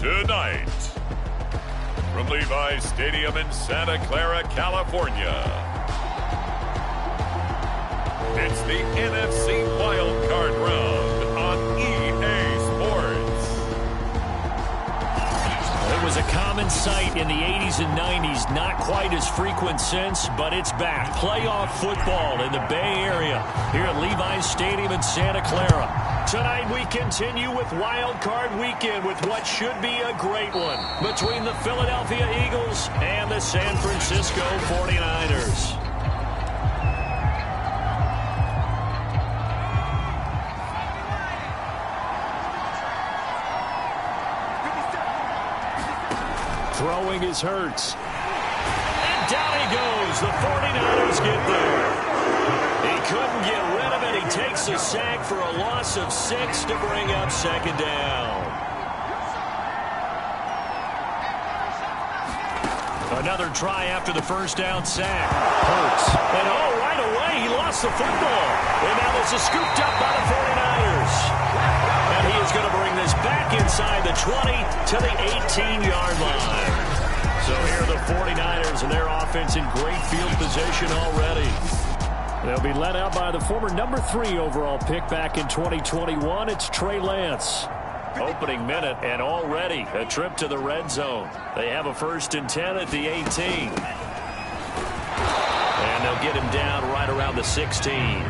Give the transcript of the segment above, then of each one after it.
Tonight, from Levi's Stadium in Santa Clara, California, it's the NFC Wildcard Round on EA Sports. It was a common sight in the 80s and 90s, not quite as frequent since, but it's back. Playoff football in the Bay Area here at Levi's Stadium in Santa Clara. Tonight we continue with Wild Card Weekend with what should be a great one between the Philadelphia Eagles and the San Francisco 49ers. Throwing is Hurts. And down he goes. The 49ers get there. He couldn't get rid of it. He takes a sack for a loss of 6 to bring up second down. Another try after the first down sack. Hurts. And right away he lost the football. And now this is scooped up by the 49ers. And he is going to bring this back inside the 20 to the 18-yard line. So here are the 49ers and their offense in great field position already. They'll be led out by the former number 3 overall pick back in 2021. It's Trey Lance. Opening minute and already a trip to the red zone. They have a 1st and 10 at the 18. And they'll get him down right around the 16.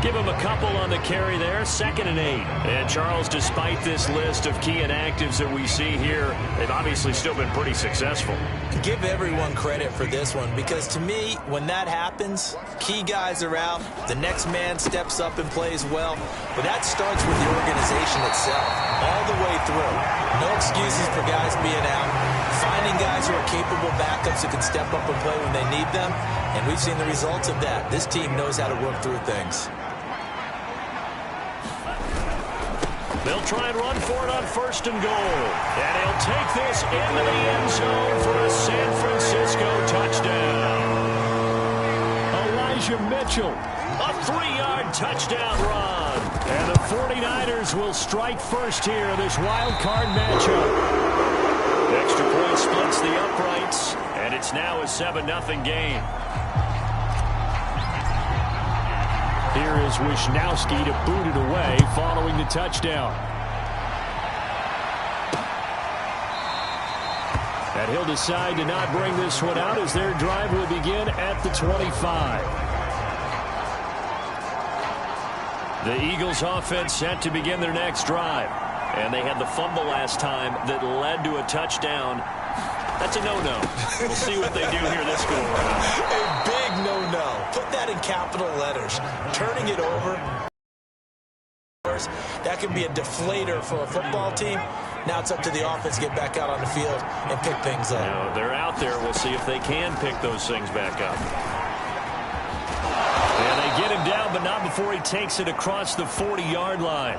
Give him a couple on the carry there, 2nd and 8. And Charles, despite this list of key inactives that we see here, they've obviously still been pretty successful. Give everyone credit for this one, because to me, when that happens, key guys are out, the next man steps up and plays well, but that starts with the organization itself, all the way through. No excuses for guys being out, finding guys who are capable backups who can step up and play when they need them, and we've seen the results of that. This team knows how to work through things. They'll try and run for it on 1st and goal. And he'll take this into the end zone for a San Francisco touchdown. Elijah Mitchell, a 3-yard touchdown run. And the 49ers will strike first here in this wild card matchup. Extra point splits the uprights, and it's now a 7-0 game. Here is Wisnowski to boot it away following the touchdown. And he'll decide to not bring this one out as their drive will begin at the 25. The Eagles offense set to begin their next drive. And they had the fumble last time that led to a touchdown. That's a no-no. We'll see what they do here this go-around. A big no-no. Put that in capital letters. Turning it over. That can be a deflator for a football team. Now it's up to the offense to get back out on the field and pick things up. Now, they're out there. We'll see if they can pick those things back up. And they get him down, but not before he takes it across the 40-yard line.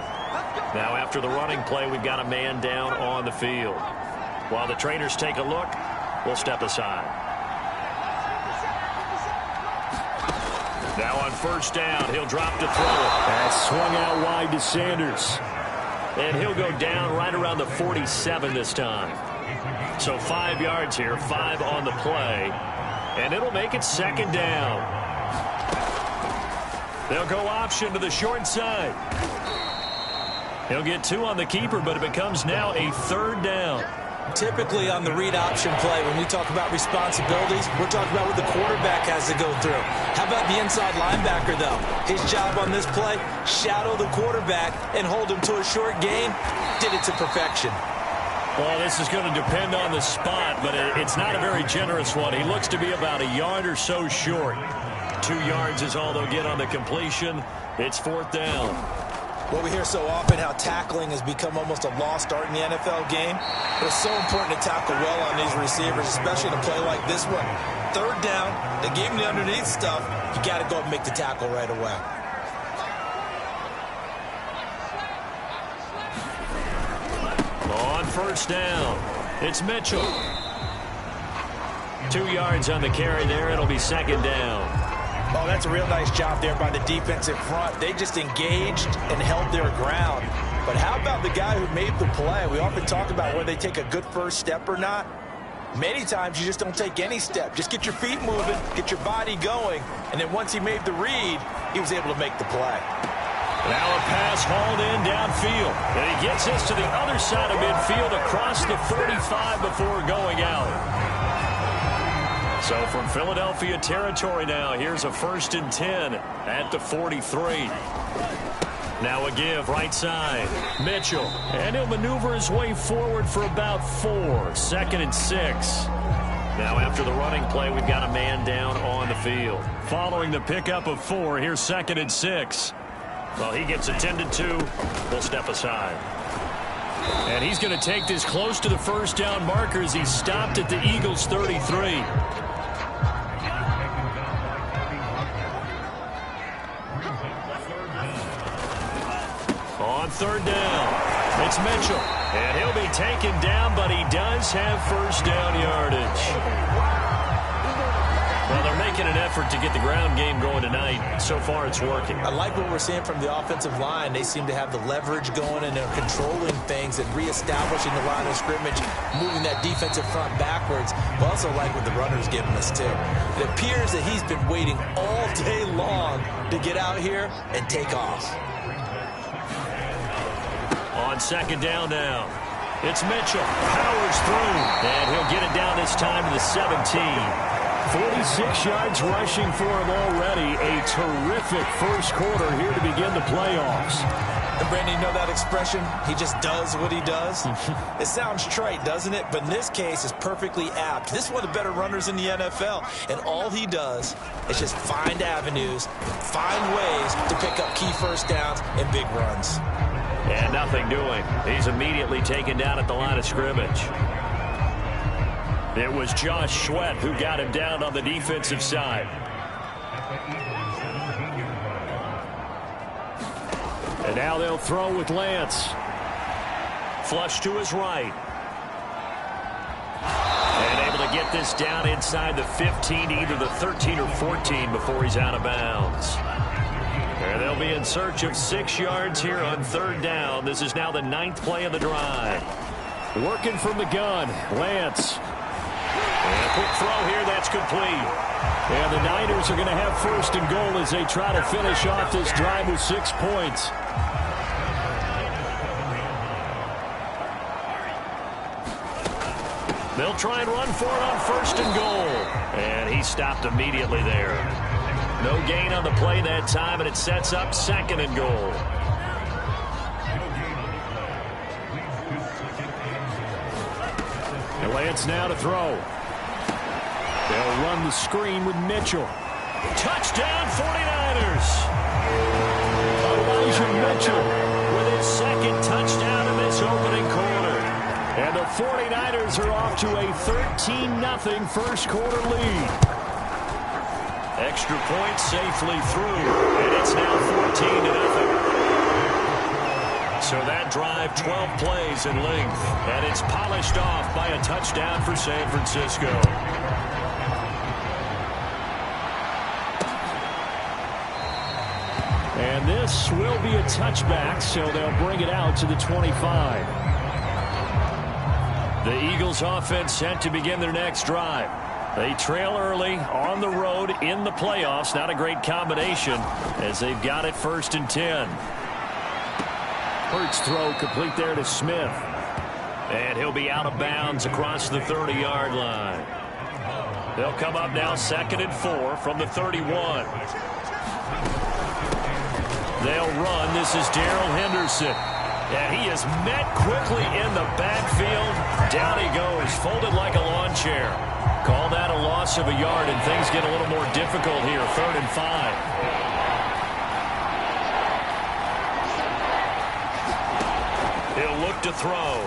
Now, after the running play, we've got a man down on the field. While the trainers take a look, we'll step aside. Now on 1st down, he'll drop to throw it. That's swung out wide to Sanders. And he'll go down right around the 47 this time. So 5 yards here, 5 on the play. And it'll make it 2nd down. They'll go option to the short side. He'll get 2 on the keeper, but it becomes now a 3rd down. Typically on the read option play, when we talk about responsibilities, we're talking about what the quarterback has to go through. How about the inside linebacker, though? His job on this play, shadow the quarterback and hold him to a short gain. Did it to perfection. Well, this is going to depend on the spot, but it's not a very generous one. He looks to be about a yard or so short. 2 yards is all they'll get on the completion. It's 4th down. Well, we hear so often how tackling has become almost a lost art in the NFL game. But it's so important to tackle well on these receivers, especially in a play like this one. 3rd down, they gave him the underneath stuff. You got to go and make the tackle right away. On 1st down, it's Mitchell. 2 yards on the carry there. It'll be 2nd down. Oh, that's a real nice job there by the defensive front. They just engaged and held their ground. But how about the guy who made the play? We often talk about whether they take a good first step or not. Many times you just don't take any step. Just get your feet moving, get your body going, and then once he made the read, he was able to make the play. Now a pass hauled in downfield. And he gets this to the other side of midfield across the 35 before going out. So from Philadelphia territory now, here's a 1st and 10 at the 43. Now a give right side. Mitchell. And he'll maneuver his way forward for about 4. 2nd and 6. Now after the running play, we've got a man down on the field. Following the pickup of 4, here's 2nd and 6. Well, he gets attended to. We'll step aside. And he's going to take this close to the first down marker as he's stopped at the Eagles' 33. On 3rd down, it's Mitchell. And he'll be taken down, but he does have first down yardage. Well, they're making an effort to get the ground game going tonight. So far, it's working. I like what we're seeing from the offensive line. They seem to have the leverage going, and they're controlling things and reestablishing the line of scrimmage, moving that defensive front backwards. I also like what the runner's giving us, too. It appears that he's been waiting all day long to get out here and take off. On 2nd down now, it's Mitchell. Powers through, and he'll get it down this time to the 17. 46 yards rushing for him already. A terrific first quarter here to begin the playoffs. And Brandon, you know that expression? He just does what he does. It sounds trite, doesn't it? But in this case, it's perfectly apt. This is one of the better runners in the NFL. And all he does is just find avenues, find ways to pick up key first downs and big runs. And nothing doing. He's immediately taken down at the line of scrimmage. It was Josh Sweat who got him down on the defensive side. And now they'll throw with Lance. Flush to his right. And able to get this down inside the 15, either the 13 or 14 before he's out of bounds. And they'll be in search of 6 yards here on 3rd down. This is now the 9th play of the drive. Working from the gun, Lance. And a quick throw here, that's complete. And the Niners are going to have 1st and goal as they try to finish off this drive with 6 points. They'll try and run for it on 1st and goal. And he stopped immediately there. No gain on the play that time, and it sets up 2nd and goal. And Lance now to throw. They'll run the screen with Mitchell. Touchdown 49ers. Elijah Mitchell with his 2nd touchdown in this opening quarter. And the 49ers are off to a 13-0 first quarter lead. Extra point safely through, and it's now 14-0. So that drive, 12 plays in length, and it's polished off by a touchdown for San Francisco. And this will be a touchback, so they'll bring it out to the 25. The Eagles offense set to begin their next drive. They trail early on the road in the playoffs. Not a great combination as they've got it 1st and 10. Hurts throw complete there to Smith. And he'll be out of bounds across the 30-yard line. They'll come up now 2nd and 4 from the 31. They'll run. This is Darrell Henderson. And he is met quickly in the backfield. Down he goes, folded like a lawn chair. Call that a loss of a yard, and things get a little more difficult here. 3rd and 5. He'll look to throw.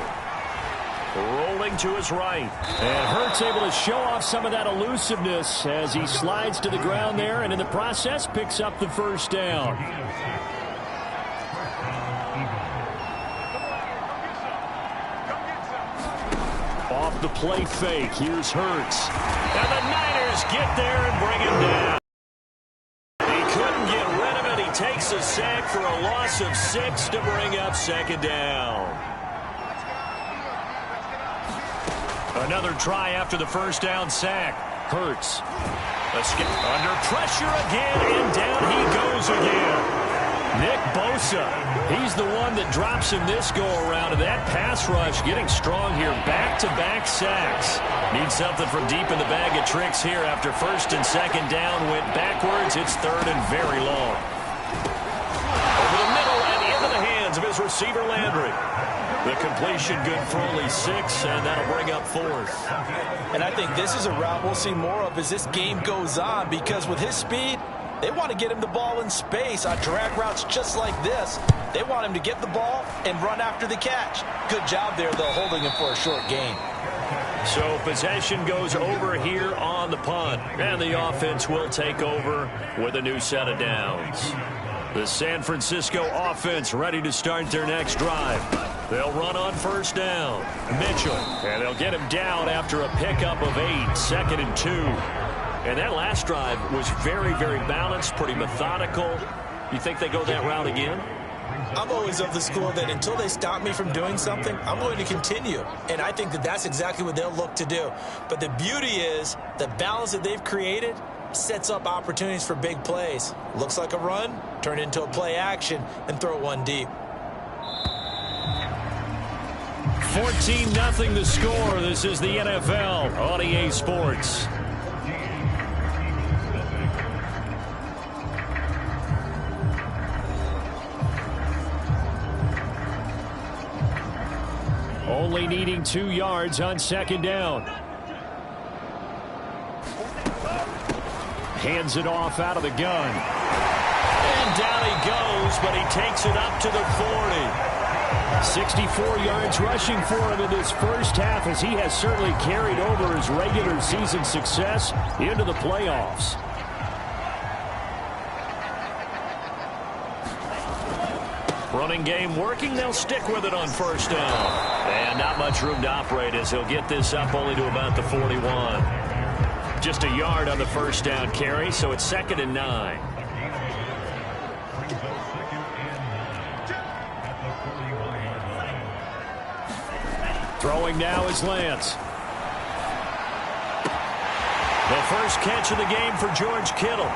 Rolling to his right. And Hurts able to show off some of that elusiveness as he slides to the ground there, and in the process picks up the 1st down. Off the play fake. Here's Hurts. And the Niners get there and bring him down. He couldn't get rid of it. He takes a sack for a loss of 6 to bring up second down. Another try after the first down sack. Hurts. Under pressure again, and down he goes again. Nick Bosa, he's the one that drops him this go-around. And that pass rush getting strong here. Back-to-back sacks. Need something from deep in the bag of tricks here after first and second down. Went backwards. It's third and very long. Over the middle and into the hands of his receiver, Landry. The completion good for only 6, and that'll bring up fourth. And I think this is a route we'll see more of as this game goes on, because with his speed, they want to get him the ball in space on drag routes just like this. They want him to get the ball and run after the catch. Good job there, though, holding him for a short gain. So possession goes over here on the punt, and the offense will take over with a new set of downs. The San Francisco offense ready to start their next drive. They'll run on first down. Mitchell, and they'll get him down after a pickup of 8, second and 2. And that last drive was very, very balanced, pretty methodical. You think they go that route again? I'm always of the school that until they stop me from doing something, I'm going to continue. And I think that that's exactly what they'll look to do. But the beauty is the balance that they've created sets up opportunities for big plays. Looks like a run, turn it into a play action, and throw one deep. 14-0 the score. This is the NFL on EA Sports. Only needing 2 yards on second down. Hands it off out of the gun. And down he goes, but he takes it up to the 40. 64 yards rushing for him in this first half, as he has certainly carried over his regular season success into the playoffs. Running game working. They'll stick with it on first down. And not much room to operate as he'll get this up only to about the 41. Just a yard on the first down carry, so it's second and 9. Throwing now is Lance. The first catch of the game for George Kittle.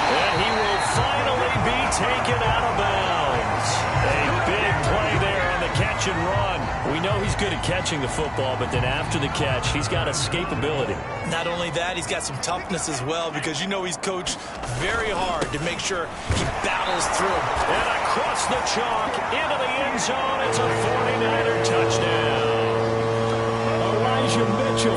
And he will finally be taken out of bounds. A big play there on the catch and run. We know he's good at catching the football, but then after the catch, he's got escapability. Not only that, he's got some toughness as well, because you know he's coached very hard to make sure he battles through. And across the chalk, into the end zone, it's a 49er touchdown. Elijah Mitchell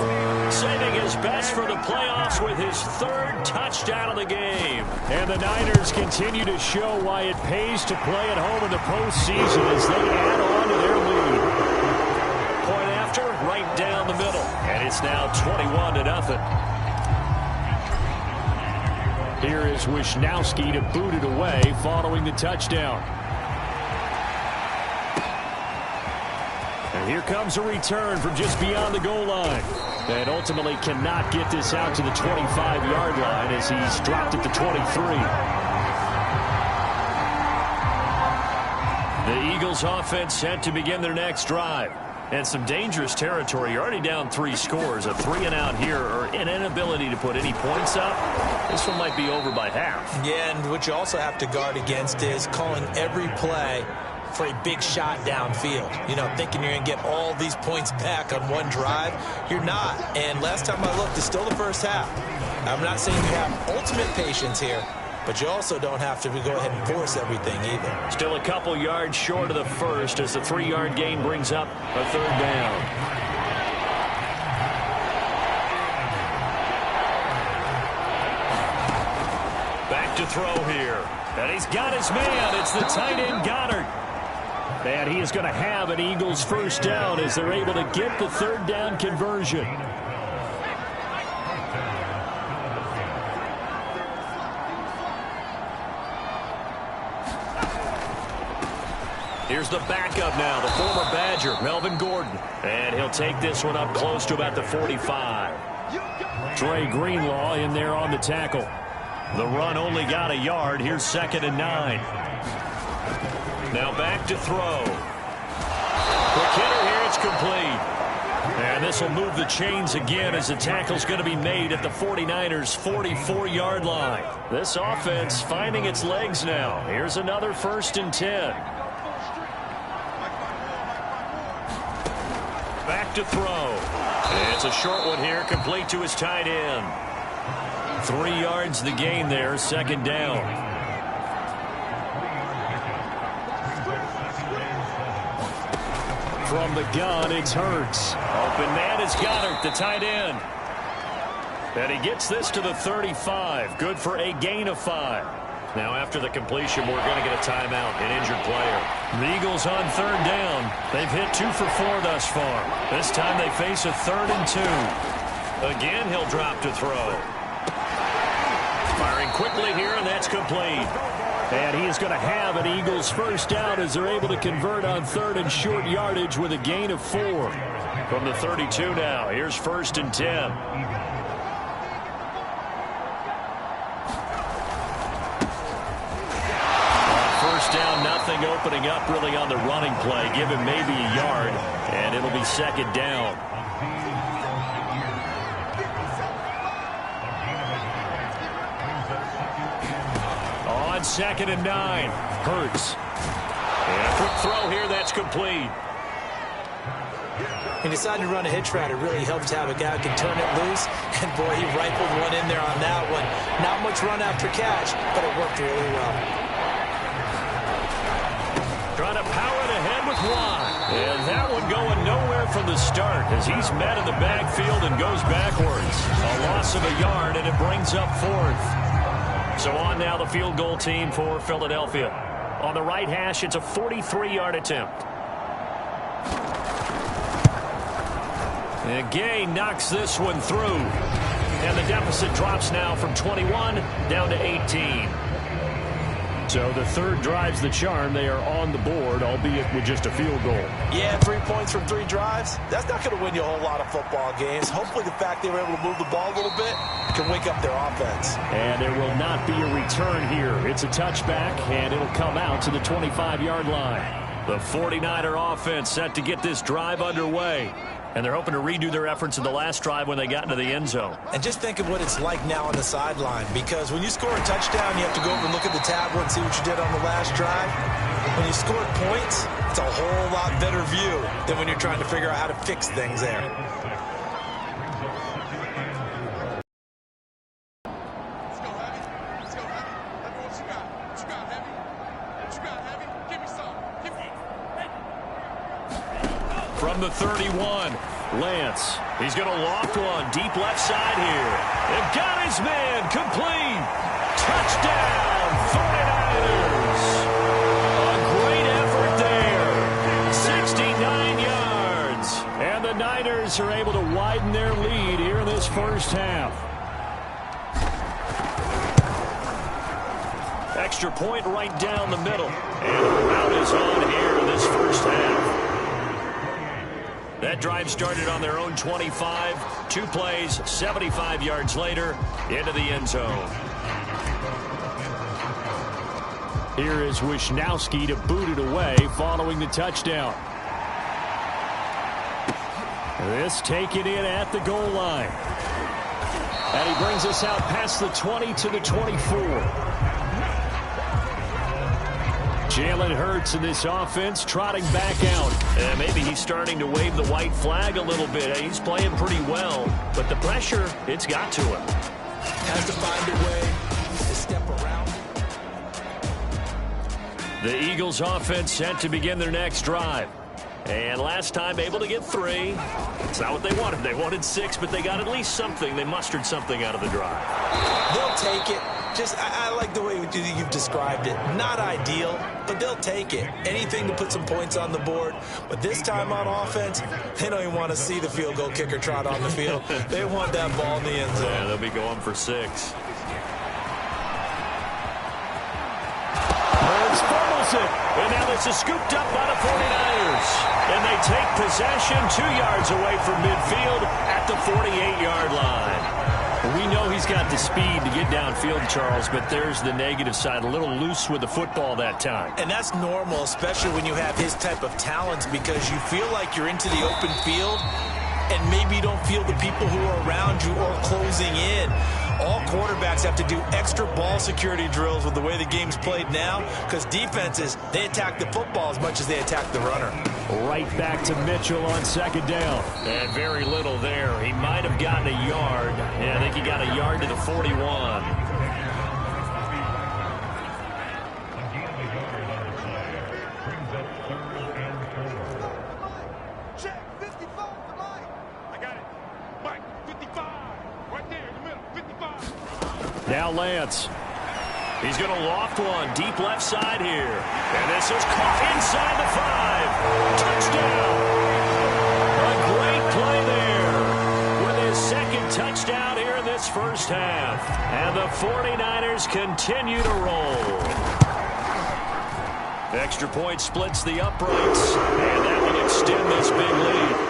saving his best for the playoffs with his 3rd touchdown of the game. And the Niners continue to show why it pays to play at home in the postseason as they add on to their lead. Point after, right down the middle. And it's now 21-0. Here is Wisnowski to boot it away following the touchdown. And here comes a return from just beyond the goal line. And ultimately cannot get this out to the 25-yard line as he's dropped at the 23. The Eagles offense set to begin their next drive. And some dangerous territory. You're already down 3 scores. A 3-and-out here, or an inability to put any points up. This one might be over by half. Yeah, and what you also have to guard against is calling every play for a big shot downfield. You know, thinking you're going to get all these points back on one drive. You're not. And last time I looked, it's still the first half. I'm not saying you have ultimate patience here, but you also don't have to go ahead and force everything either. Still a couple yards short of the first as the 3-yard gain brings up a 3rd down. Back to throw here. And he's got his man. It's the tight end Goddard. And he is going to have an Eagles first down as they're able to get the 3rd down conversion. Here's the backup now, the former Badger, Melvin Gordon. And he'll take this one up close to about the 45. Dre Greenlaw in there on the tackle. The run only got a yard. Here's 2nd and 9. Now back to throw. Quick hitter here. It's complete. And this will move the chains again as the tackle's going to be made at the 49ers' 44-yard line. This offense finding its legs now. Here's another 1st and 10. Back to throw. It's a short one here, complete to his tight end. 3 yards the gain there, 2nd down. From the gun, it's Hurts. Open man is Goddard, the tight end. And he gets this to the 35. Good for a gain of 5. Now after the completion, we're going to get a timeout, an injured player. The Eagles on 3rd down. They've hit 2 for 4 thus far. This time they face a 3rd and 2. Again, he'll drop to throw. Firing quickly here, and that's complete. And he is going to have an Eagles first down as they're able to convert on 3rd and short yardage with a gain of 4. From the 32 now, here's 1st and 10. First down, nothing opening up really on the running play. Give him maybe a yard, and it'll be 2nd down. On 2nd and 9, Hurts. And a quick throw here, that's complete. He decided to run a hitch route. It really helps to have a guy who can turn it loose. And, boy, he rifled one in there on that one. Not much run after catch, but it worked really well. Trying to power it ahead with Watt. And that one going nowhere from the start as he's met in the backfield and goes backwards. A loss of a yard, and it brings up 4th. So on now the field goal team for Philadelphia. On the right hash, it's a 43-yard attempt. And Gay knocks this one through. And the deficit drops now from 21 down to 18. So the 3rd drives the charm. They are on the board, albeit with just a field goal. Yeah, 3 points from 3 drives. That's not going to win you a whole lot of football games. Hopefully the fact they were able to move the ball a little bit can wake up their offense. And there will not be a return here. It's a touchback, and it'll come out to the 25-yard line. The 49er offense set to get this drive underway. And they're hoping to redo their efforts in the last drive when they got into the end zone. And just think of what it's like now on the sideline, because when you score a touchdown, you have to go over and look at the tablet and see what you did on the last drive. When you score points, it's a whole lot better view than when you're trying to figure out how to fix things there. From the 31, Lance. He's going to loft one deep left side here. They've got his man complete. Touchdown, 49ers. A great effort there. 69 yards. And the Niners are able to widen their lead here in this first half. Extra point right down the middle. And the rout is on here in this first half. That drive started on their own 25. 2 plays, 75 yards later, into the end zone. Here is Wisnowski to boot it away following the touchdown. This taken in at the goal line. And he brings us out past the 20 to the 24. Jalen Hurts in this offense trotting back out. And maybe he's starting to wave the white flag a little bit. He's playing pretty well. But the pressure, it's got to him. Has to find a way to step around. The Eagles offense set to begin their next drive. And last time able to get 3. It's not what they wanted. They wanted 6, but they got at least something. They mustered something out of the drive. They'll take it. I like the way you've described it. Not ideal, but they'll take it. Anything to put some points on the board. But this time on offense, they don't even want to see the field goal kicker trot on the field. They want that ball in the end zone. Yeah, they'll be going for 6. Hurts fumbles it. And now this is scooped up by the 49ers. And they take possession 2 yards away from midfield at the 48-yard line. We know he's got the speed to get downfield, Charles, but there's the negative side. A little loose with the football that time. And that's normal, especially when you have his type of talents, because you feel like you're into the open field and maybe you don't feel the people who are around you or closing in. All quarterbacks have to do extra ball security drills with the way the game's played now, because defenses, they attack the football as much as they attack the runner. Right back to Mitchell on second down. And very little there. He might have gotten a yard. Yeah, I think he got a yard to the 41. Now Lance. He's going to loft one deep left side here. And this is caught inside the 5. Touchdown. A great play there with his second touchdown here in this first half. And the 49ers continue to roll. Extra point splits the uprights. And that will extend this big lead.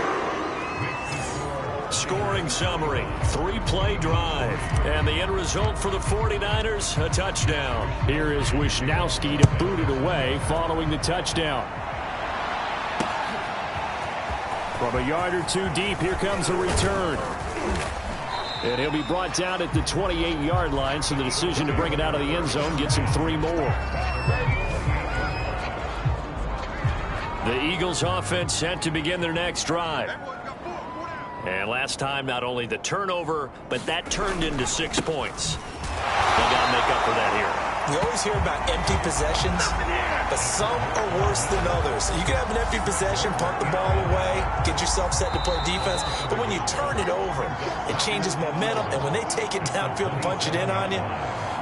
Scoring summary, 3-play drive. And the end result for the 49ers, a touchdown. Here is Wisnowski to boot it away following the touchdown. From a yard or two deep, here comes a return. And he'll be brought down at the 28-yard line, so the decision to bring it out of the end zone gets him 3 more. The Eagles offense set to begin their next drive. And last time, not only the turnover, but that turned into 6 points. They got to make up for that here. We always hear about empty possessions, but some are worse than others. You can have an empty possession, punt the ball away, get yourself set to play defense, but when you turn it over, it changes momentum, and when they take it downfield and punch it in on you,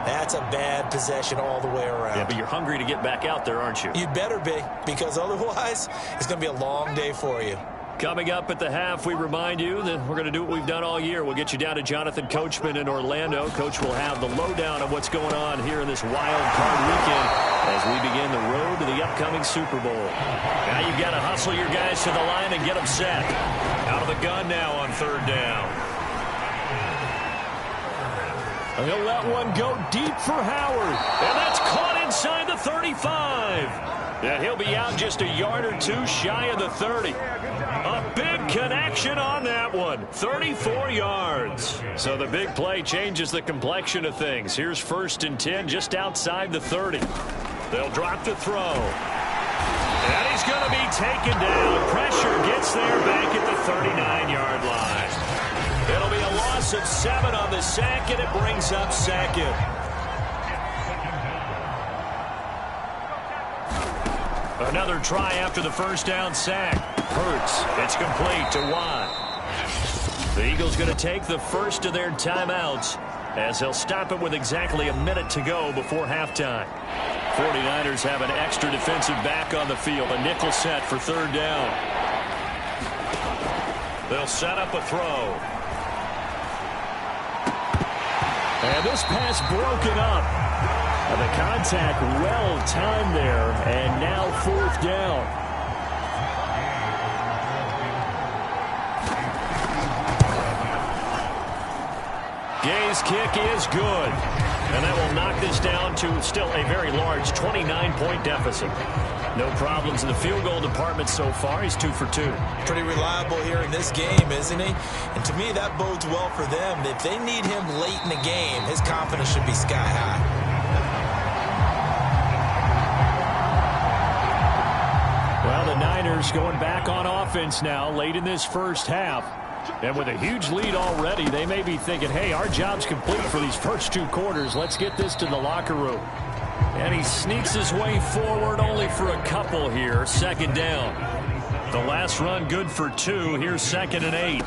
that's a bad possession all the way around. Yeah, but you're hungry to get back out there, aren't you? You'd better be, because otherwise, it's going to be a long day for you. Coming up at the half, we remind you that we're going to do what we've done all year. We'll get you down to Jonathan Coachman in Orlando. Coach will have the lowdown of what's going on here in this wild card weekend as we begin the road to the upcoming Super Bowl. Now you've got to hustle your guys to the line and get them set. Out of the gun now on third down. He'll let one go deep for Howard. And that's caught inside the 35. And he'll be out just a yard or two shy of the 30. A big connection on that one. 34 yards. So the big play changes the complexion of things. Here's 1st and 10 just outside the 30. They'll drop the throw. And he's going to be taken down. Pressure gets there back at the 39-yard line. It'll be a loss of 7 on the sack, and it brings up 2nd. Another try after the first down sack. Hurts. It's complete to Watt. The Eagles going to take the first of their timeouts as they'll stop it with exactly a minute to go before halftime. 49ers have an extra defensive back on the field. A nickel set for third down. They'll set up a throw. And this pass broken up. The contact well timed there, and now 4th down. Gay's kick is good, and that will knock this down to still a very large 29-point deficit. No problems in the field goal department so far. He's 2 for 2. Pretty reliable here in this game, isn't he? And to me, that bodes well for them. If they need him late in the game, his confidence should be sky high. Well, the Niners going back on offense now late in this first half. And with a huge lead already, they may be thinking, hey, our job's complete for these first 2 quarters. Let's get this to the locker room. And he sneaks his way forward only for a couple here. 2nd down. The last run good for 2. Here's 2nd and 8.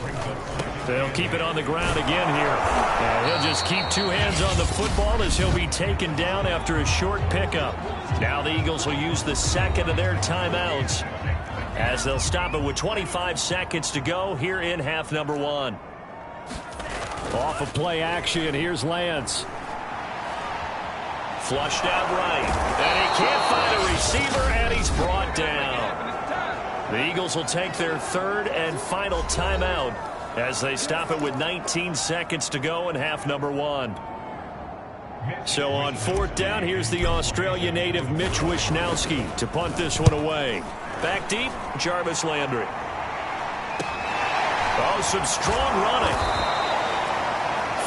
They'll keep it on the ground again here. And he'll just keep 2 hands on the football as he'll be taken down after a short pickup. Now the Eagles will use the 2nd of their timeouts as they'll stop it with 25 seconds to go here in half number 1. Off of play action, here's Lance. Flushed out right. And he can't find a receiver, and he's brought down. The Eagles will take their 3rd and final timeout as they stop it with 19 seconds to go in half number 1. So on 4th down, here's the Australia native Mitch Wishnowsky to punt this one away. Back deep, Jarvis Landry. Oh, some strong running.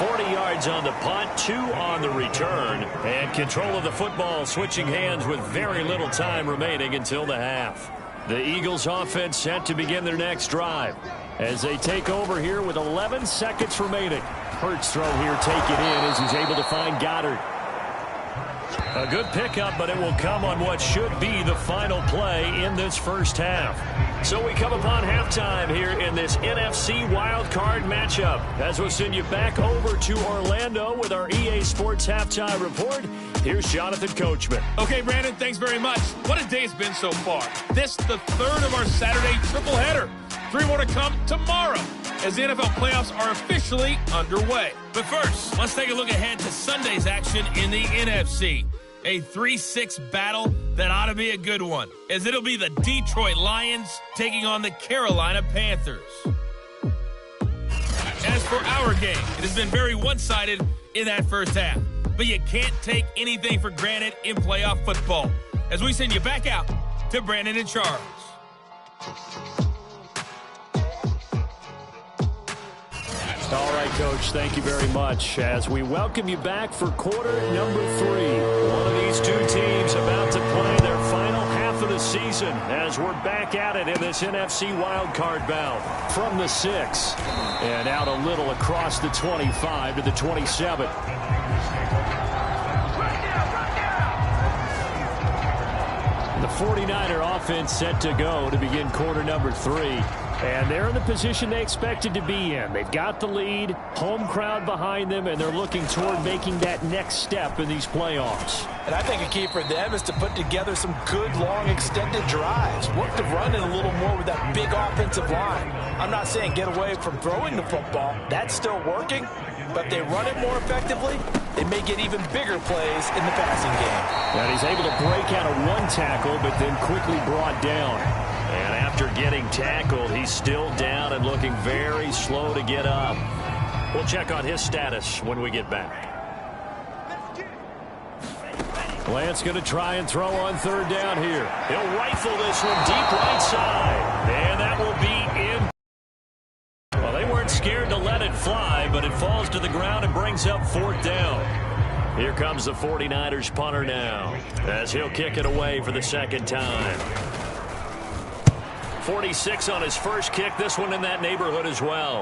40 yards on the punt, 2 on the return. And control of the football switching hands with very little time remaining until the half. The Eagles offense set to begin their next drive as they take over here with 11 seconds remaining. Hurts throw here, take it in as he's able to find Goddard. A good pickup, but it will come on what should be the final play in this first half. So we come upon halftime here in this NFC wildcard matchup. As we'll send you back over to Orlando with our EA Sports Halftime Report, here's Jonathan Coachman. Okay, Brandon, thanks very much. What a day it's been so far. This the third of our Saturday tripleheader. 3 more to come tomorrow as the NFL playoffs are officially underway. But first, let's take a look ahead to Sunday's action in the NFC. A 3-6 battle that ought to be a good one, as it'll be the Detroit Lions taking on the Carolina Panthers. As for our game, it has been very one-sided in that first half, but you can't take anything for granted in playoff football. As we send you back out to Brandon and Charles. All right, Coach, thank you very much as we welcome you back for quarter number 3. One of these two teams about to play their final half of the season as we're back at it in this NFC wildcard bout from the 6 and out a little across the 25 to the 27. The 49er offense set to go to begin quarter number 3. And they're in the position they expected to be in. They've got the lead, home crowd behind them, and they're looking toward making that next step in these playoffs. And I think a key for them is to put together some good, long, extended drives. Work the run in a little more with that big offensive line. I'm not saying get away from throwing the football. That's still working. But if they run it more effectively, they may get even bigger plays in the passing game. And he's able to break out of 1 tackle, but then quickly brought down. And after getting tackled, he's still down and looking very slow to get up. We'll check on his status when we get back. Lance going to try and throw on 3rd down here. He'll rifle this one deep right side. And that will be in. Well, they weren't scared to let it fly, but it falls to the ground and brings up 4th down. Here comes the 49ers punter now as he'll kick it away for the 2nd time. 46 on his first kick. This one in that neighborhood as well.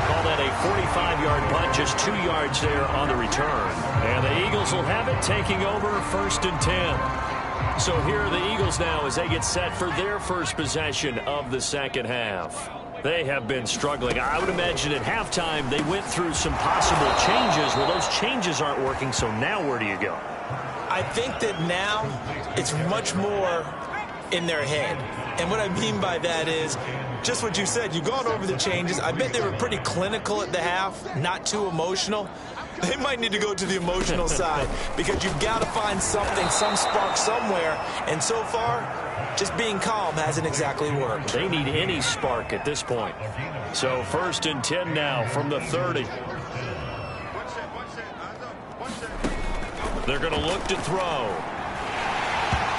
Call that a 45-yard punt, just 2 yards there on the return. And the Eagles will have it taking over 1st and 10. So here are the Eagles now as they get set for their first possession of the second half. They have been struggling. I would imagine at halftime they went through some possible changes. Well, those changes aren't working, so now where do you go? I think that now it's much more in their head. And what I mean by that is just what you said. You've gone over the changes. I bet they were pretty clinical at the half, not too emotional. They might need to go to the emotional side because you've got to find something, some spark somewhere. And so far, just being calm hasn't exactly worked. They need any spark at this point. So 1st and 10 now from the 30. They're going to look to throw.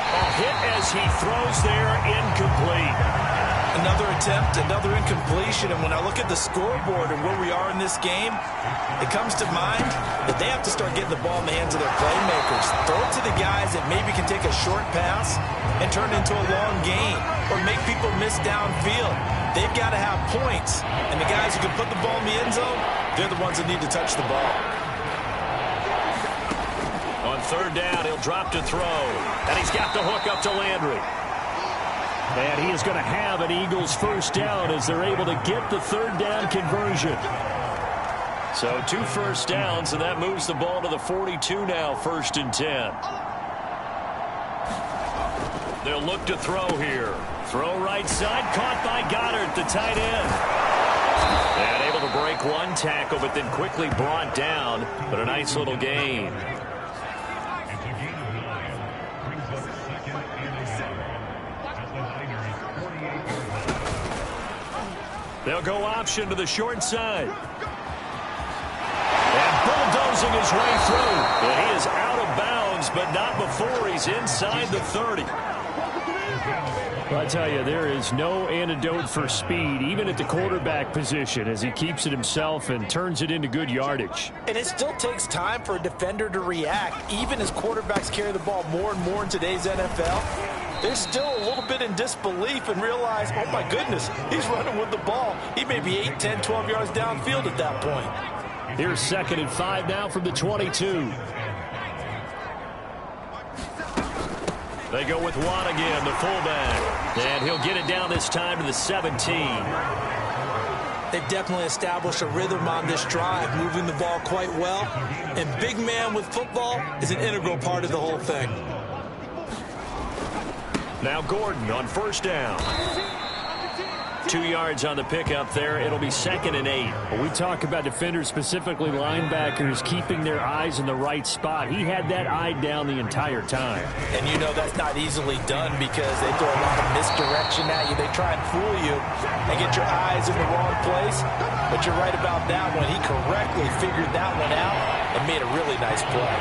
A hit as he throws there, incomplete. Another attempt, another incompletion. And when I look at the scoreboard and where we are in this game, it comes to mind that they have to start getting the ball in the hands of their playmakers. Throw it to the guys that maybe can take a short pass and turn it into a long gain or make people miss downfield. They've got to have points. And the guys who can put the ball in the end zone, they're the ones that need to touch the ball. On 3rd down, he'll drop to throw. And he's got the hook up to Landry. And he is going to have an Eagles 1st down as they're able to get the 3rd down conversion. So 2 first downs, and that moves the ball to the 42 now, 1st and 10. They'll look to throw here. Throw right side, caught by Goddard, the tight end. And able to break 1 tackle, but then quickly brought down. But a nice little gain. They'll go option to the short side. And bulldozing his way through. And he is out of bounds, but not before he's inside the 30. Well, I tell you, there is no antidote for speed, even at the quarterback position, as he keeps it himself and turns it into good yardage. And it still takes time for a defender to react, even as quarterbacks carry the ball more and more in today's NFL. They're still a little bit in disbelief and realize, oh my goodness, he's running with the ball. He may be 8, 10, 12 yards downfield at that point. Here's 2nd and 5 now from the 22. They go with Watt again, the fullback. And he'll get it down this time to the 17. They've definitely established a rhythm on this drive, moving the ball quite well. And big man with football is an integral part of the whole thing. Now Gordon on 1st down. 2 yards on the pickup there. It'll be 2nd and 8. When we talk about defenders, specifically linebackers, keeping their eyes in the right spot. He had that eye down the entire time. And you know that's not easily done because they throw a lot of misdirection at you. They try and fool you and get your eyes in the wrong place. But you're right about that one. He correctly figured that one out and made a really nice play.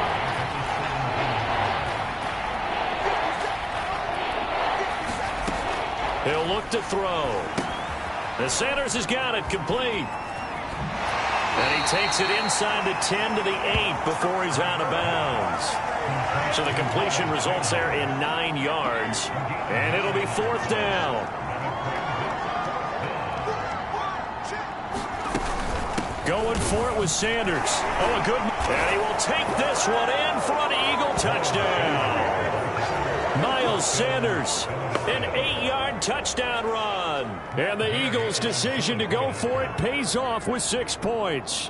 He'll look to throw. The Sanders has got it complete. And he takes it inside the 10 to the 8 before he's out of bounds. So the completion results there in 9 yards. And it'll be 4th down. Going for it with Sanders. Oh, a good. And he will take this one in for an Eagle touchdown. Miles Sanders, an 8-yard touchdown run. And the Eagles' decision to go for it pays off with 6 points.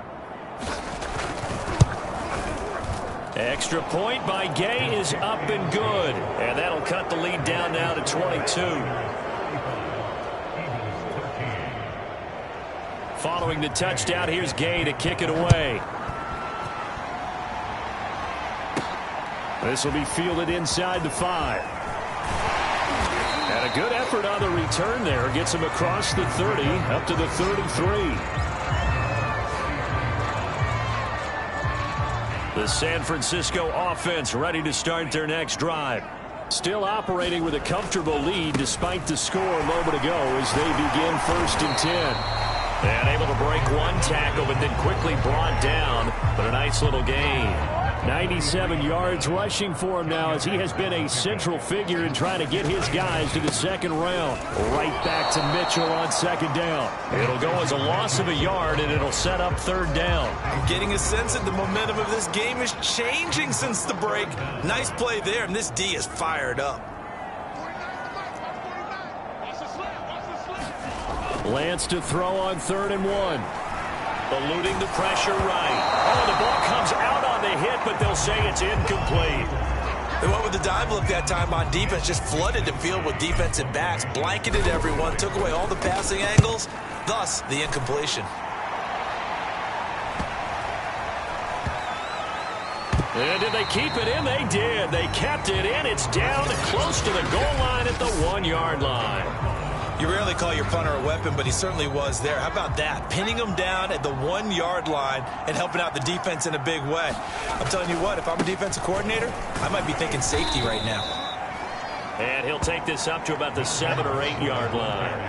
Extra point by Gay is up and good. And that'll cut the lead down now to 22. Following the touchdown, here's Gay to kick it away. This will be fielded inside the 5. And a good effort on the return there. Gets him across the 30, up to the 33. The San Francisco offense ready to start their next drive. Still operating with a comfortable lead despite the score a moment ago as they begin 1st and 10. And able to break one tackle, but then quickly brought down. But a nice little gain. 97 yards rushing for him now as he has been a central figure in trying to get his guys to the 2nd round. Right back to Mitchell on 2nd down. It'll go as a loss of a yard, and it'll set up 3rd down. I'm getting a sense that the momentum of this game is changing since the break. Nice play there, and this D is fired up. Lance to throw on 3rd and 1. Eluding the pressure right. Oh, the ball comes out on the hit, but they'll say it's incomplete. They went with the dive look that time on defense, just flooded the field with defensive backs, blanketed everyone, took away all the passing angles, thus the incompletion. And did they keep it in? They did. They kept it in. It's down close to the goal line at the 1-yard line. You rarely call your punter a weapon, but he certainly was there. How about that? Pinning him down at the 1-yard line and helping out the defense in a big way. I'm telling you what, if I'm a defensive coordinator, I might be thinking safety right now. And he'll take this up to about the 7- or 8-yard line.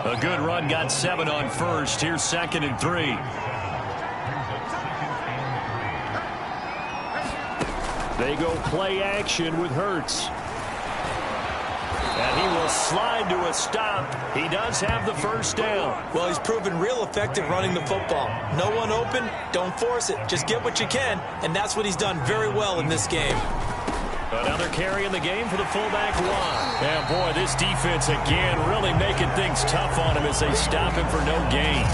A good run, got 7 on 1st. Here's 2nd and 3. They go play action with Hurts. And he will slide to a stop. He does have the 1st down. Well, he's proven real effective running the football. No one open, don't force it. Just get what you can, and that's what he's done very well in this game. Another carry in the game for the fullback Watt. And boy, this defense again really making things tough on him as they stop him for no gain.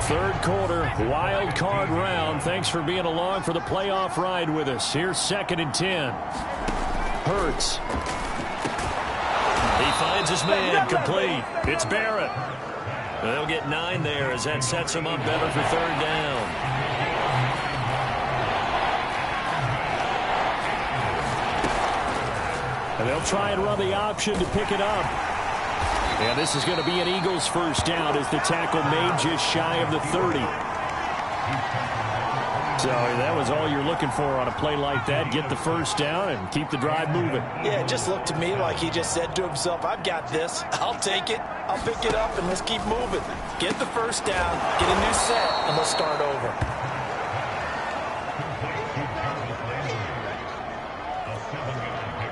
3rd quarter, wild card round. Thanks for being along for the playoff ride with us. Here's 2nd and 10. Hurts. He finds his man, complete. It's Barrett. They'll get 9 there as that sets him up better for 3rd down. And they'll try and run the option to pick it up. And this is going to be an Eagles first down as the tackle made just shy of the 30. So that was all you're looking for on a play like that. Get the first down and keep the drive moving. Yeah, it just looked to me like he just said to himself, I've got this. I'll take it. I'll pick it up, and let's keep moving. Get the first down, get a new set, and let's start over.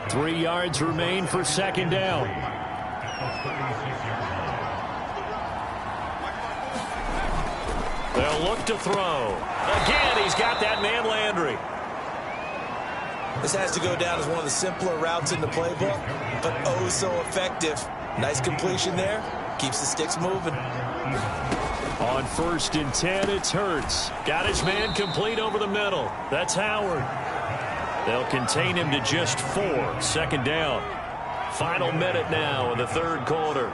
Three yards remain for second down. They'll look to throw. Again, he's got that man Landry. This has to go down as one of the simpler routes in the playbook, but oh so effective. Nice completion there. Keeps the sticks moving. On 1st and 10, it's Hurts. Got his man complete over the middle. That's Howard. They'll contain him to just 4. Second down. Final minute now in the third quarter.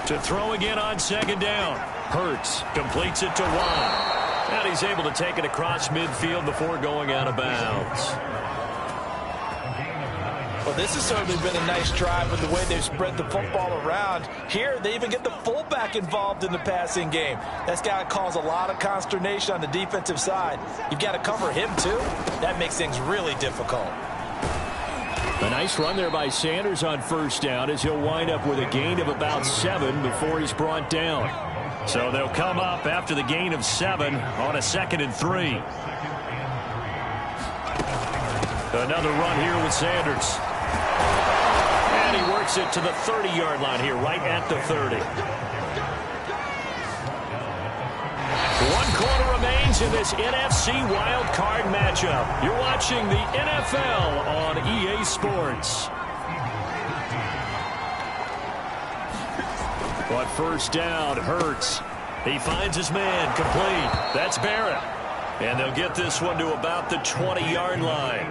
To throw again on second down. Hurts completes it to Watt. And he's able to take it across midfield before going out of bounds. Well, this has certainly been a nice drive with the way they've spread the football around. Here, they even get the fullback involved in the passing game. That's got to cause a lot of consternation on the defensive side. You've got to cover him, too. That makes things really difficult. A nice run there by Sanders on first down as he'll wind up with a gain of about 7 before he's brought down. So they'll come up after the gain of 7 on a 2nd and 3. Another run here with Sanders. And he works it to the 30-yard line here, right at the 30. 1 quarter remains in this NFC Wild Card matchup. You're watching the NFL on EA Sports. But first down, Hurts. He finds his man complete. That's Barrett. And they'll get this one to about the 20-yard line.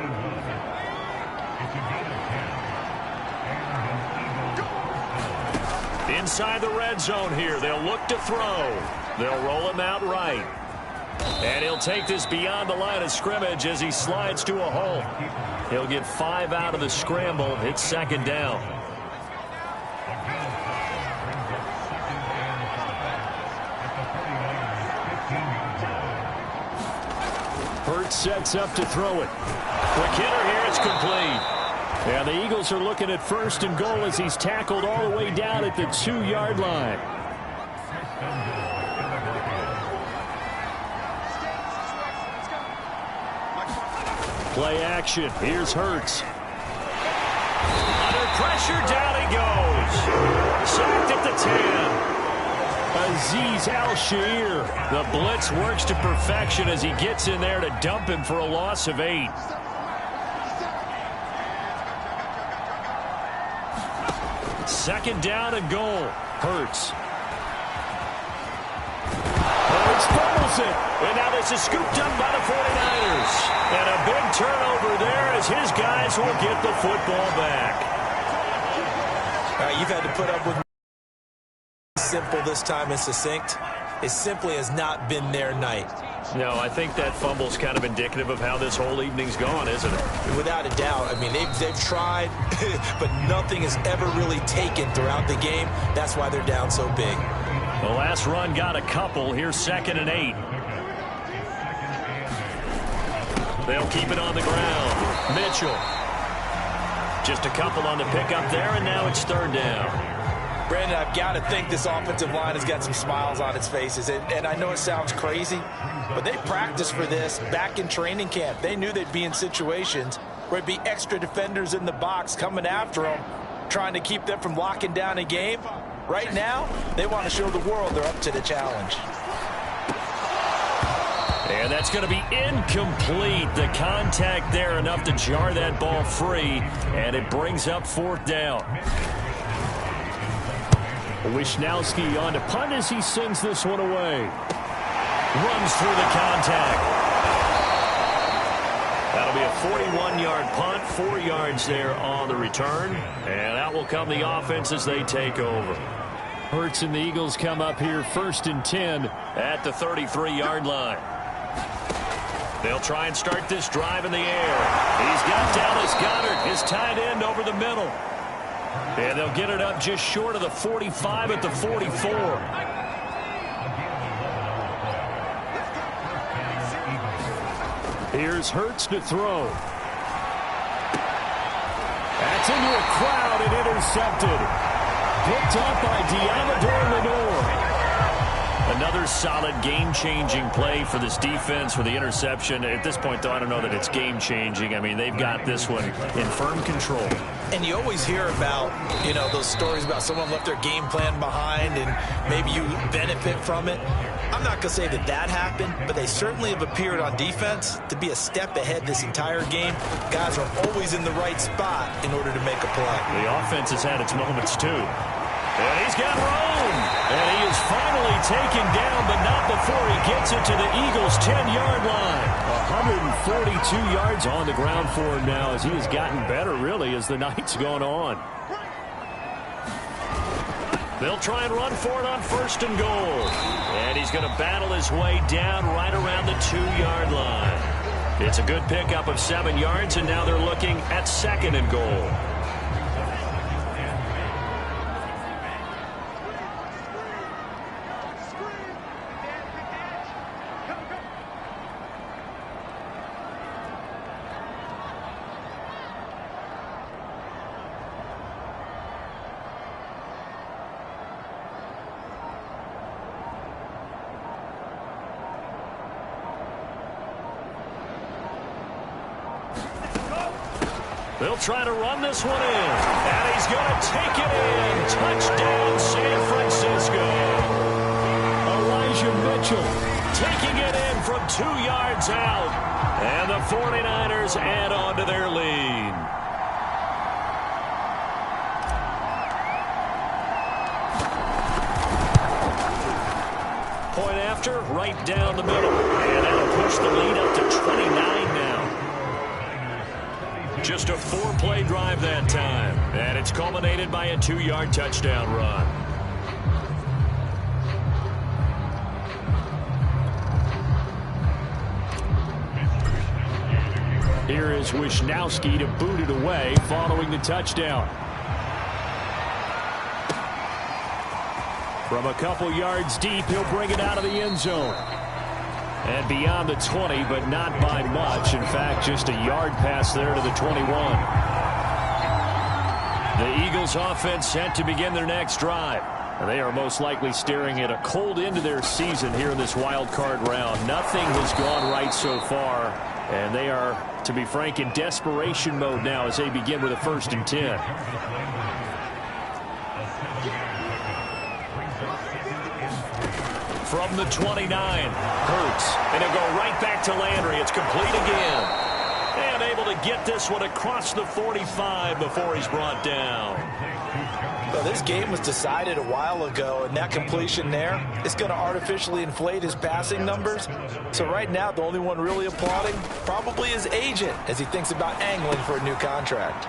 Inside the red zone here. They'll look to throw. They'll roll him out right. And he'll take this beyond the line of scrimmage as he slides to a hole. He'll get 5 out of the scramble. It's second down. Hurts sets up to throw it. Quick hitter here. It's complete. And the Eagles are looking at 1st and goal as he's tackled all the way down at the 2-yard line. Play action. Here's Hurts. Under pressure, down he goes. Sacked at the 10. Azeez Al-Shaair. The blitz works to perfection as he gets in there to dump him for a loss of 8. Second down and goal. Hurts. Hurts fumbles it. And now this is scooped up by the 49ers. And a big turnover there as his guys will get the football back. All right, you've had to put up with simple this time and succinct. It simply has not been their night. No, I think that fumble's kind of indicative of how this whole evening's gone, isn't it? Without a doubt. I mean, they've tried, but nothing is ever really taken throughout the game. That's why they're down so big. The last run got a couple. Here's 2nd and 8. They'll keep it on the ground. Mitchell. Just a couple on the pickup there, and now it's 3rd down. Brandon, I've got to think this offensive line has got some smiles on its faces. And I know it sounds crazy, but they practiced for this back in training camp. They knew they'd be in situations where it'd be extra defenders in the box coming after them, trying to keep them from locking down a game. Right now, they want to show the world they're up to the challenge. And that's going to be incomplete. The contact there enough to jar that ball free, and it brings up 4th down. Wishnowski on to punt as he sends this one away. Runs through the contact. That'll be a 41-yard punt, 4 yards there on the return. And out will come the offense as they take over. Hurts and the Eagles come up here 1st and 10 at the 33-yard line. They'll try and start this drive in the air. He's got Dallas Goedert, his tight end, over the middle. And they'll get it up just short of the 45 at the 44. Here's Hurts to throw. That's into a crowd and intercepted. Picked up by Diamador Lenore. Another solid game-changing play for this defense for the interception. At this point, though, I don't know that it's game-changing. I mean, they've got this one in firm control. And you always hear about, you know, those stories about someone left their game plan behind and maybe you benefit from it. I'm not going to say that that happened, but they certainly have appeared on defense to be a step ahead this entire game. Guys are always in the right spot in order to make a play. The offense has had its moments, too. And he's got room. And he is finally taken down, but not before he gets it to the Eagles' 10-yard line. 142 yards on the ground for him now as he has gotten better, really, as the night's gone on. They'll try and run for it on 1st and goal. And he's going to battle his way down right around the 2-yard line. It's a good pickup of 7 yards, and now they're looking at 2nd and goal. They'll try to run this one in. And he's going to take it in. Touchdown, San Francisco. Elijah Mitchell taking it in from 2 yards out. And the 49ers add on to their lead. Point after, right down the middle. And that'll push the lead up to 29 now. Just a 4-play drive that time. And it's culminated by a 2-yard touchdown run. Here is Wisnowski to boot it away following the touchdown. From a couple yards deep, he'll bring it out of the end zone. And beyond the 20, but not by much. In fact, just a yard pass there to the 21. The Eagles offense set to begin their next drive. And they are most likely staring at a cold end to their season here in this wild card round. Nothing has gone right so far. And they are, to be frank, in desperation mode now as they begin with a 1st and 10. From the 29, Hurts, and he'll go right back to Landry. It's complete again. And able to get this one across the 45 before he's brought down. Well, this game was decided a while ago, and that completion there is going to artificially inflate his passing numbers. So right now, the only one really applauding probably his agent as he thinks about angling for a new contract.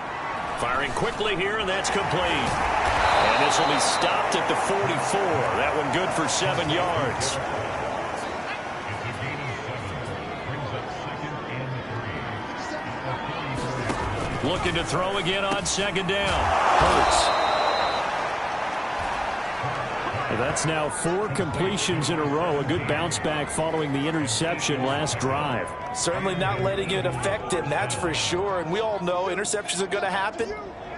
Firing quickly here, and that's complete. And this will be stopped at the 44. That one good for 7 yards. Looking to throw again on 2nd down. Hurts. That's now 4 completions in a row. A good bounce back following the interception last drive. Certainly not letting it affect him, that's for sure. And we all know interceptions are going to happen.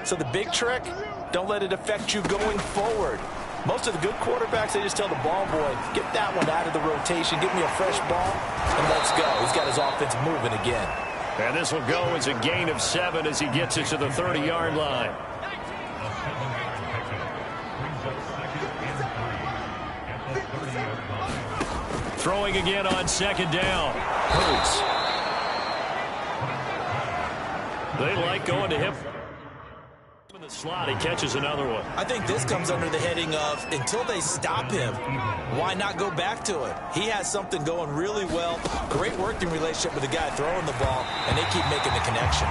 So the big trick, don't let it affect you going forward. Most of the good quarterbacks, they just tell the ball boy, get that one out of the rotation, give me a fresh ball, and let's go. He's got his offense moving again. And this will go as a gain of 7 as he gets it to the 30-yard line. Throwing again on 2nd down. Hurts. They like going to him. In the slot, he catches another one. I think this comes under the heading of until they stop him, why not go back to it? He has something going really well. Great working relationship with the guy throwing the ball, and they keep making the connection.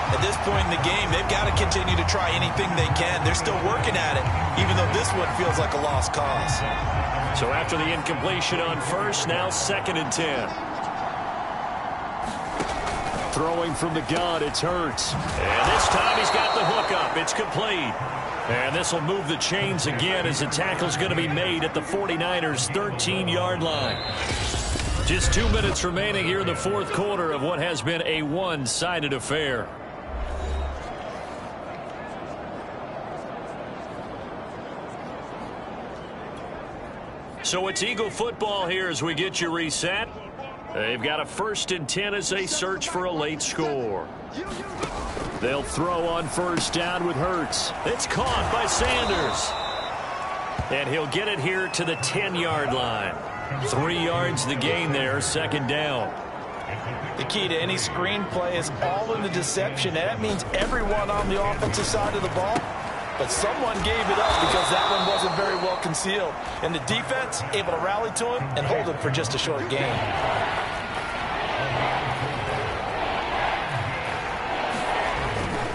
At this point in the game, they've got to continue to try anything they can. They're still working at it, even though this one feels like a lost cause. So after the incompletion on first, now 2nd and 10. Throwing from the gun, it's Hurts. And this time he's got the hook up. It's complete. And this will move the chains again as the tackle's going to be made at the 49ers' 13-yard line. Just 2 minutes remaining here in the fourth quarter of what has been a one-sided affair. So it's Eagle football here as we get you reset. They've got a 1st and 10 as they search for a late score. They'll throw on 1st down with Hurts. It's caught by Sanders. And he'll get it here to the 10-yard line. 3 yards the gain there, 2nd down. The key to any screen play is all in the deception. And that means everyone on the offensive side of the ball. But someone gave it up because that one wasn't very well concealed. And the defense able to rally to him and hold him for just a short gain.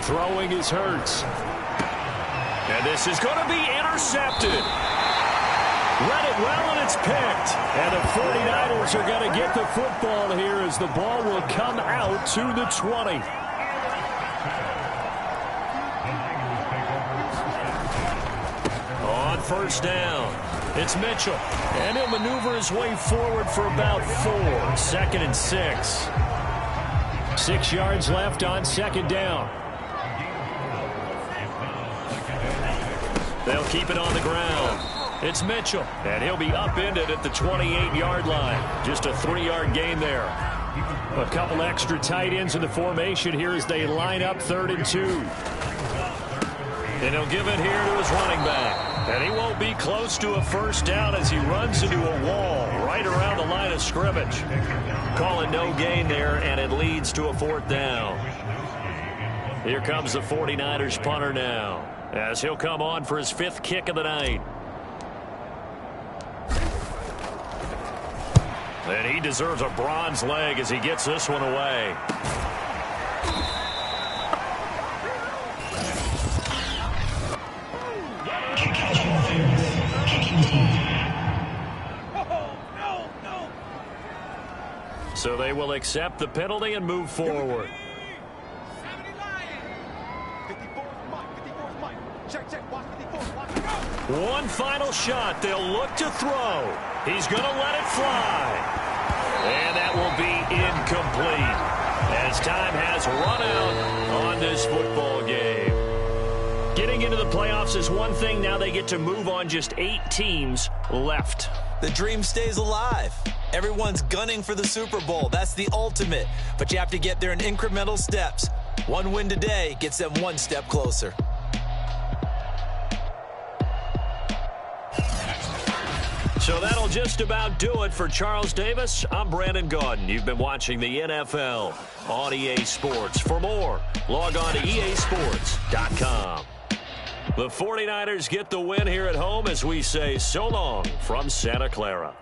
Throwing is Hurts. And this is going to be intercepted. Read it well, and it's picked. And the 49ers are going to get the football here as the ball will come out to the 20. On 1st down, it's Mitchell. And he'll maneuver his way forward for about 4. 2nd and 6. 6 yards left on 2nd down. They'll keep it on the ground. It's Mitchell, and he'll be upended at the 28-yard line. Just a 3-yard gain there. A couple extra tight ends in the formation here as they line up 3rd and 2. And he'll give it here to his running back. And he won't be close to a 1st down as he runs into a wall right around the line of scrimmage. Call it no gain there, and it leads to a 4th down. Here comes the 49ers punter now, as he'll come on for his 5th kick of the night. And he deserves a bronze leg as he gets this one away. So they will accept the penalty and move forward. One final shot. They'll look to throw. He's going to let it fly. And that will be incomplete as time has run out on this football game. Getting into the playoffs is one thing. Now they get to move on. Just 8 teams left. The dream stays alive. Everyone's gunning for the Super Bowl. That's the ultimate. But you have to get there in incremental steps. One win today gets them 1 step closer. So that'll just about do it for Charles Davis. I'm Brandon Gaudin. You've been watching the NFL on EA Sports. For more, log on to easports.com. The 49ers get the win here at home as we say so long from Santa Clara.